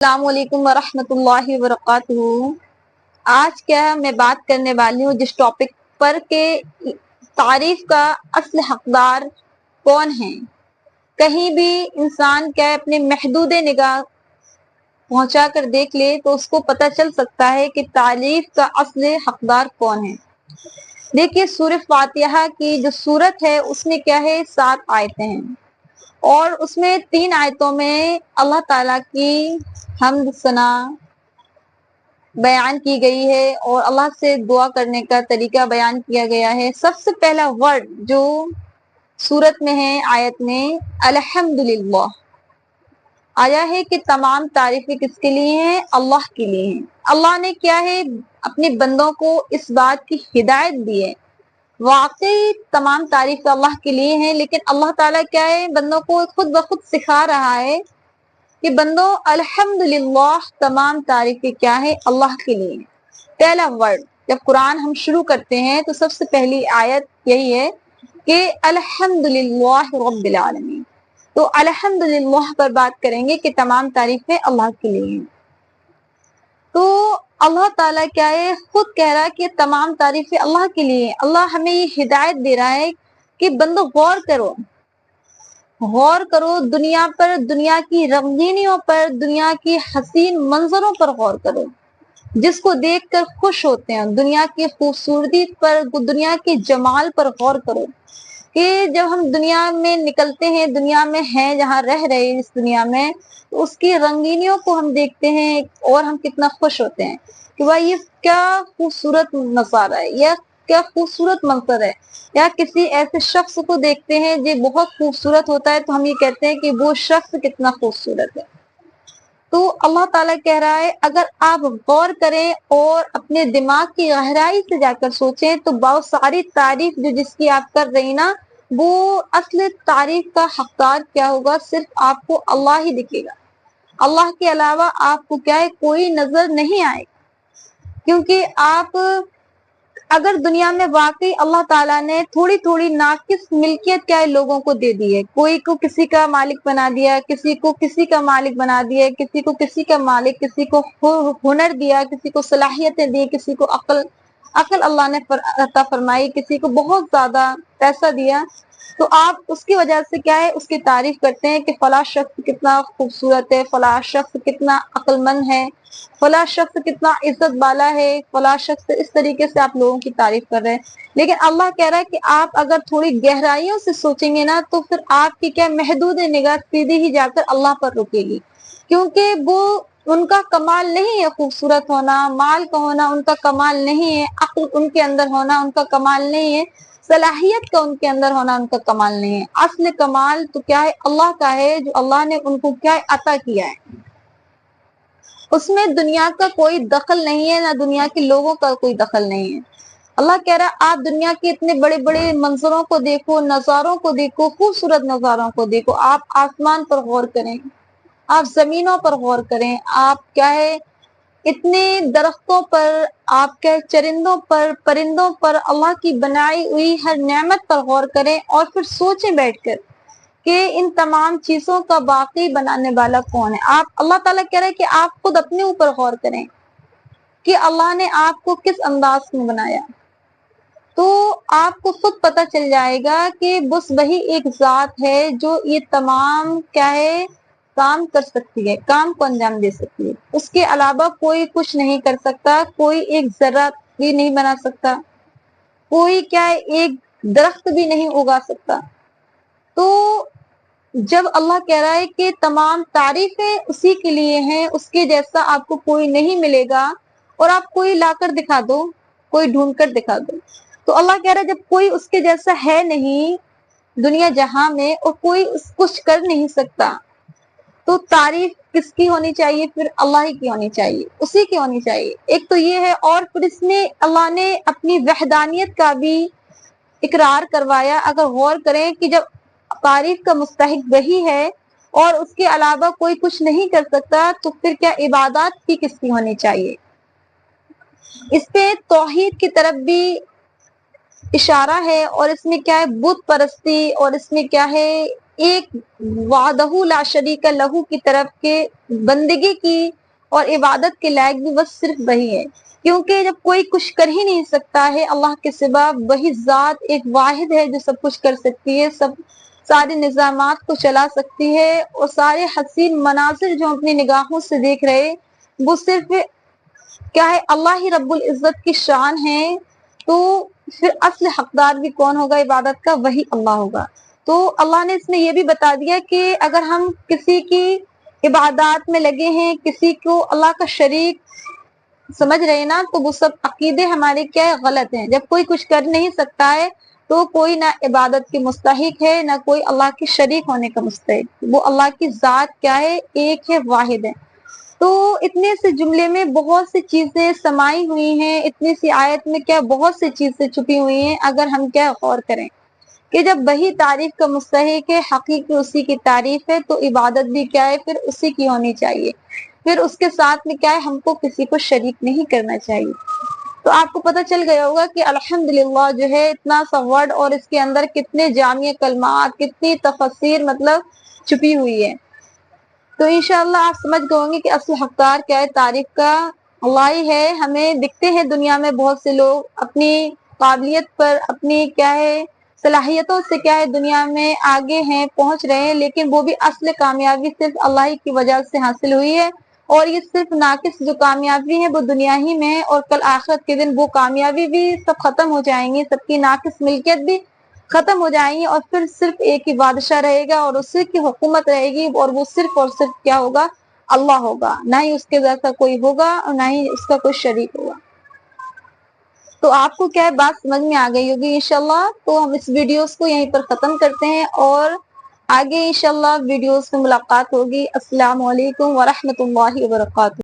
السلام علیکم ورحمۃ اللہ وبرکاتہ۔ آج میں بات کرنے والی ہوں جس ٹاپک پر کہ تعریف کا اصل حقدار کون ہے۔ کہیں بھی انسان اپنے محدود نگاہ پہنچا کر دیکھ لے تو اس کو پتہ چل سکتا ہے کہ تعریف کا اصل حقدار کون ہے۔ دیکھیے سورہ فاتحہ کی جو سورت ہے اس میں 7 آیتیں ہیں، اور اس میں 3 آیتوں میں اللہ تعالیٰ کی حمد ثنا بیان کی گئی ہے اور اللہ سے دعا کرنے کا طریقہ بیان کیا گیا ہے۔ سب سے پہلا ورڈ جو سورت میں ہے، آیت میں الحمدللہ آیا ہے کہ تمام تعریفیں کس کے لیے ہیں؟ اللہ کے لیے ہیں۔ اللہ نے اپنے بندوں کو اس بات کی ہدایت دی ہے۔ واقعی تمام تعریف اللہ کے لیے ہیں، لیکن اللہ تعالیٰ بندوں کو خود بخود سکھا رہا ہے کہ بندوں الحمدللہ تمام تعریفیں اللہ کے لیے ہیں۔ پہلا ورڈ جب قرآن ہم شروع کرتے ہیں تو سب سے پہلی آیت یہی ہے کہ الحمدللہ رب العالمین۔ تو الحمدللہ پر بات کریں گے کہ تمام تعریفیں اللہ کے لیے ہیں۔ تو اللہ تعالیٰ خود کہہ رہا ہے کہ تمام تعریفیں اللہ کے لیے ہیں۔ اللہ ہمیں یہ ہدایت دے رہا ہے کہ بندو غور کرو دنیا پر، دنیا کی رنگینیوں پر، دنیا کی حسین منظروں پر غور کرو جس کو دیکھ کر خوش ہوتے ہیں۔ دنیا کی خوبصورتی پر، دنیا کے جمال پر غور کرو کہ جب ہم دنیا میں نکلتے ہیں، دنیا میں ہیں جہاں رہ رہے اس دنیا میں، تو اس کی رنگینیوں کو ہم دیکھتے ہیں اور ہم کتنا خوش ہوتے ہیں کہ بھائی یہ کیا خوبصورت نظارہ ہے، یہ کیا خوبصورت منظر ہے۔ یا کسی ایسے شخص کو دیکھتے ہیں جو بہت خوبصورت ہوتا ہے تو ہم یہ کہتے ہیں کہ وہ شخص کتنا خوبصورت ہے۔ تو اللہ تعالیٰ کہہ رہا ہے اگر آپ غور کریں اور اپنے دماغ کی گہرائی سے جا کر سوچیں تو بہت ساری تعریف جس کی آپ کر رہی نا، وہ اصل تعریف کا حقدار کیا ہوگا؟ صرف آپ کو اللہ ہی دکھے گا۔ اللہ کے علاوہ آپ کو کوئی نظر نہیں آئے، کیونکہ آپ اگر دنیا میں واقعی اللہ تعالیٰ نے تھوڑی تھوڑی ناقص ملکیت لوگوں کو دے دی ہے، کوئی کو کسی کا مالک بنا دیا، کسی کو کسی کا مالک بنا دیا، کسی کو کسی کا مالک، کسی کو ہنر دیا، کسی کو صلاحیتیں دی، کسی کو عقل اللہ نے عطا فرمائی، کسی کو بہت زیادہ پیسہ دیا، تو آپ اس کی وجہ سے اس کی تعریف کرتے ہیں کہ فلاں شخص کتنا خوبصورت ہے، فلاں شخص کتنا عقل مند ہے، فلاں شخص کتنا عزت والا ہے، فلاں شخص اس طریقے سے آپ لوگوں کی تعریف کر رہے ہیں۔ لیکن اللہ کہہ رہا ہے کہ آپ اگر تھوڑی گہرائیوں سے سوچیں گے نا تو پھر آپ کی محدود نگاہ سیدھی ہی جا کر اللہ پر رکے گی، کیونکہ وہ ان کا کمال نہیں ہے خوبصورت ہونا، مال کا ہونا ان کا کمال نہیں ہے، عقل ان کے اندر ہونا ان کا کمال نہیں ہے، صلاحیت کا ان کے اندر ہونا ان کا کمال نہیں ہے۔ اصل کمال تو اللہ کا ہے، جو اللہ نے ان کو عطا کیا ہے۔ اس میں دنیا کا کوئی دخل نہیں ہے، نہ دنیا کے لوگوں کا کوئی دخل نہیں ہے۔ اللہ کہہ رہا ہے آپ دنیا کے اتنے بڑے بڑے منظروں کو دیکھو، نظاروں کو دیکھو، خوبصورت نظاروں کو دیکھو، آپ آسمان پر غور کریں، آپ زمینوں پر غور کریں، آپ اتنے درختوں پر، آپ چرندوں پر، پرندوں پر، اللہ کی بنائی ہوئی ہر نعمت پر غور کریں اور پھر سوچیں بیٹھ کر کہ ان تمام چیزوں کا باقی بنانے والا کون ہے۔ اللہ تعالیٰ کہہ رہے ہیں کہ آپ خود اپنے اوپر غور کریں کہ اللہ نے آپ کو کس انداز میں بنایا، تو آپ کو خود پتہ چل جائے گا کہ بس وہی ایک ذات ہے جو یہ تمام کام کر سکتی ہے، کام کو انجام دے سکتی ہے۔ اس کے علاوہ کوئی کچھ نہیں کر سکتا، کوئی ایک ذرہ بھی نہیں بنا سکتا، کوئی ایک درخت بھی نہیں اگا سکتا۔ تو جب اللہ کہہ رہا ہے کہ تمام تعریفیں اسی کے لیے ہیں، اس کے جیسا آپ کو کوئی نہیں ملے گا، اور آپ کوئی لا کر دکھا دو، کوئی ڈھونڈ کر دکھا دو، تو اللہ کہہ رہا ہے جب کوئی اس کے جیسا ہے نہیں دنیا جہاں میں اور کوئی کچھ کر نہیں سکتا، تو تعریف کس کی ہونی چاہیے؟ پھر اللہ ہی کی ہونی چاہیے، اسی کی ہونی چاہیے۔ ایک تو یہ ہے، اور پھر اس میں اللہ نے اپنی وحدانیت کا بھی اقرار کروایا۔ اگر غور کریں کہ جب تعریف کا مستحق وہی ہے اور اس کے علاوہ کوئی کچھ نہیں کر سکتا، تو پھر عبادات کی کس کی ہونی چاہیے؟ اس پہ توحید کی طرف بھی اشارہ ہے، اور اس میں بت پرستی، اور اس میں ایک وحدہ لا شریک لہو کی طرف کے بندگی کی اور عبادت کے لائق بھی بس صرف وہی ہے، کیونکہ جب کوئی کچھ کر ہی نہیں سکتا ہے اللہ کے سوا، وہی ذات ایک واحد ہے جو سب کچھ کر سکتی ہے، سارے نظامات کو چلا سکتی ہے، اور سارے حسین مناظر جو اپنی نگاہوں سے دیکھ رہے وہ صرف کیا ہے اللہ ہی رب العزت کی شان ہے۔ تو پھر اصل حقدار بھی کون ہوگا عبادت کا؟ وہی اللہ ہوگا۔ تو اللہ نے اس میں یہ بھی بتا دیا کہ اگر ہم کسی کی عبادات میں لگے ہیں، کسی کو اللہ کا شریک سمجھ رہے نا، تو وہ سب عقیدے ہمارے کیا ہے؟ غلط ہیں۔ جب کوئی کچھ کر نہیں سکتا ہے تو کوئی نہ عبادت کے مستحق ہے، نہ کوئی اللہ کے شریک ہونے کا مستحق، وہ اللہ کی ذات کیا ہے؟ ایک ہے، واحد ہے۔ تو اتنے سے جملے میں بہت سی چیزیں سمائی ہوئی ہیں، اتنی سی آیت میں کیا بہت سی چیزیں چھپی ہوئی ہیں، اگر ہم کیا غور کریں کہ جب وہی تعریف کا مستحق ہے، حقیقی اسی کی تعریف ہے، تو عبادت بھی کیا ہے؟ پھر اسی کی ہونی چاہیے، پھر اس کے ساتھ میں کیا ہے؟ ہم کو کسی کو شریک نہیں کرنا چاہیے۔ تو آپ کو پتہ چل گیا ہوگا کہ الحمدللہ جو ہے اتنا سا ورڈ اور اس کے اندر کتنے جامع کلمات، کتنی تفسیر مطلب چھپی ہوئی ہے۔ تو انشاءاللہ آپ سمجھ گئے ہوں گے کہ اصل حقدار کیا ہے تعریف کا؟ اللہ ہی ہے۔ ہمیں دکھتے ہیں دنیا میں بہت سے لوگ اپنی قابلیت پر، اپنی کیا ہے صلاحیتوں سے کیا ہے دنیا میں آگے ہیں، پہنچ رہے ہیں، لیکن وہ بھی اصل کامیابی صرف اللہ ہی کی وجہ سے حاصل ہوئی ہے، اور یہ صرف ناقص جو کامیابی ہے وہ دنیا ہی میں ہے، اور کل آخرت کے دن وہ کامیابی بھی سب ختم ہو جائیں گی، سب کی ناقص ملکیت بھی ختم ہو جائیں گی، اور پھر صرف ایک ہی بادشاہ رہے گا اور اسی کی حکومت رہے گی، اور وہ صرف اور صرف کیا ہوگا؟ اللہ ہوگا، نہ ہی اس کے جیسا کوئی ہوگا اور نہ ہی اس کا کوئی شریک ہوگا۔ تو آپ کو کیا ہے بات سمجھ میں آ گئی ہوگی انشاءاللہ۔ تو ہم اس ویڈیوز کو یہیں پر ختم کرتے ہیں، اور آگے انشاءاللہ ویڈیوز میں ملاقات ہوگی۔ السلام علیکم ورحمۃ اللہ وبرکاتہ۔